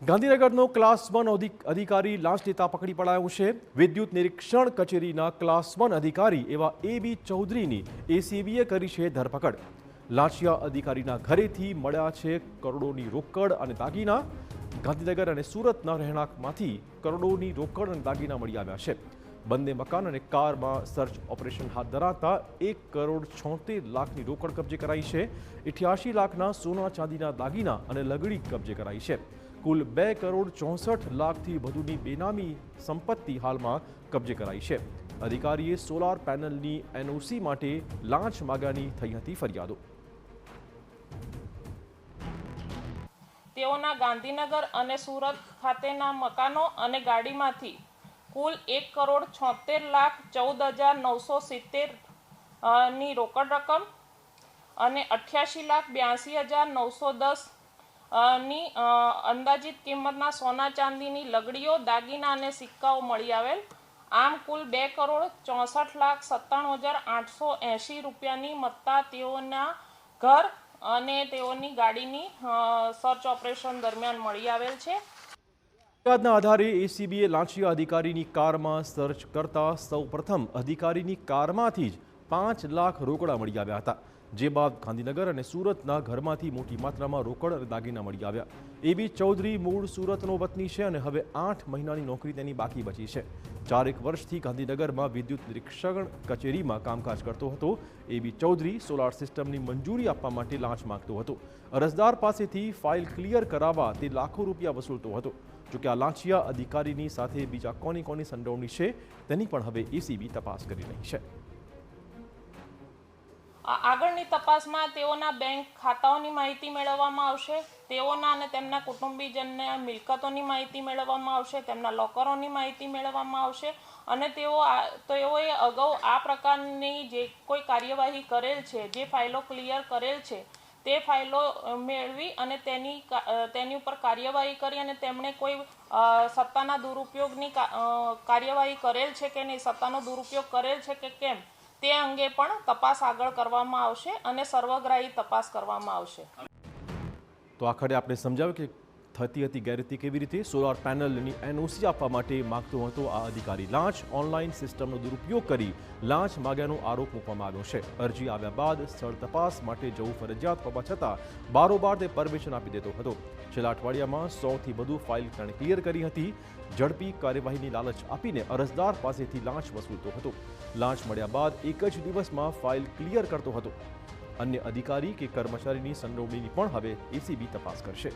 ગાંધીનગરનો class 1 અધિકારી લાંચ લેતા પકડી પડાયો છે। વિદ્યુત નિરીક્ષણ કચેરીના ક્લાસ 1 અધિકારી એવા AB ચૌધરીની એસીબીએ કરી છે ધરપકડ। લાંચિયા અધિકારીના ઘરેથી મળ્યા છે કરોડોની રોકડ અને દાગીના। ગાંધીનગર અને સુરતના રહેણાંકમાંથી કરોડોની રોકડ અને દાગીના મળી આવ્યા છે। બંને મકાન અને કારમાં સર્ચ ઓપરેશન હાથ ધરાતા 1,76 લાખની રોકડ કબજે કરાઈ છે। 88 લાખના સોના ચાંદીના દાગીના અને લગડી કબજે કરાઈ છે। કુલ 2,64 લાખથી વધુની બેનામી સંપત્તિ હાલમાં કબજે કરાઈ છે। અધિકારીએ સોલાર પેનલની એનઓસી માટે લાંચ માગ્યાની થઈ હતી ફરિયાદો। તેઓના ગાંધીનગર અને સુરત ખાતેના મકાનો અને ગાડીમાંથી કુલ 1,76,14,970 ની રોકડ રકમ અને 88,82,910 ની અંદાજિત કિંમતના સોના ચાંદીની લગડીઓ, દાગીના અને સિક્કાઓ મળી આવેલ। આમ કુલ 2,64,97,880 રૂપિયાની મત્તા તેઓના ઘર અને તેઓની ગાડીની સર્ચ ઓપરેશન દરમિયાન મળી આવેલ છે। ફરિયાદના આધારે એસીબીએ લાંચિયા અધિકારીની કારમાં સર્ચ કરતા સૌપ્રથમ અધિકારીની કારમાંથી જ 5 લાખ રોકડા મળી આવ્યા હતા। જે બાદ ગાંધીનગર અને સુરતના ઘરમાંથી મોટી માત્રામાં રોકડ અને દાગીના મળી આવ્યા। AB ચૌધરી મૂળ સુરતનો વતની છે અને હવે 8 મહિનાની નોકરી તેની બાકી બચી છે। 4 વર્ષથી ગાંધીનગરમાં વિદ્યુત નિરીક્ષણ કચેરીમાં કામકાજ કરતો હતો। AB ચૌધરી સોલાર સિસ્ટમની મંજૂરી આપવા માટે લાંચ માંગતો હતો। અરજદાર પાસેથી ફાઇલ ક્લિયર કરાવવા તે લાખો રૂપિયા વસૂલતો હતો। જોકે આ લાંચિયા અધિકારીની સાથે બીજા કોની સંડોવણી છે તેની પણ હવે એસીબી તપાસ કરી રહી છે। આગળની તપાસમાં તેઓના બેંક ખાતાઓની માહિતી મેળવવામાં આવશે। તેઓના અને તેમના કુટુંબીજનના મિલકતોની માહિતી મેળવવામાં આવશે। તેમના લોકરોની માહિતી મેળવવામાં આવશે અને તેઓએ અગાઉ આ પ્રકારની જે કોઈ કાર્યવાહી કરેલ છે, જે ફાઇલો ક્લિયર કરેલ છે, તે ફાઇલો મેળવી અને તેની ઉપર કાર્યવાહી કરી અને તેમણે કોઈ સત્તાના દુરુપયોગની કાર્યવાહી કરેલ છે કે નહીં, સત્તાનો દુરુપયોગ કરેલ છે કે કેમ, તે અંગે પણ તપાસ આગળ કરવામાં આવશે અને સર્વગ્રાહી તપાસ કરવામાં આવશે। તો આખરે આપણે સમજાવ્યું કે થતી હતી ગેરરીતિ કેવી રીતે। સોલાર પેનલની એનઓસી આપવા માટે માગતો હતો આ અધિકારી। લાંચ ઓનલાઈન સિસ્ટમનો દુરુપયોગ કરી લાંચ માગ્યાનો આરોપ મૂકવામાં આવ્યો છે। અરજી આવ્યા બાદ સ્થળ તપાસ માટે જવું ફરજિયાત હોવા છતાં બારોબાર તે પરમિશન આપી દેતો હતો। છેલ્લા અઠવાડિયામાં 100થી વધુ ફાઇલ તેણે ક્લિયર કરી હતી। ઝડપી કાર્યવાહીની લાલચ આપીને અરજદાર પાસેથી લાંચ વસૂલતો હતો। લાંચ મળ્યા બાદ એક જ દિવસમાં ફાઇલ ક્લિયર કરતો હતો। અન્ય અધિકારી કે કર્મચારીની સંડોવણીની પણ હવે એસીબી તપાસ કરશે।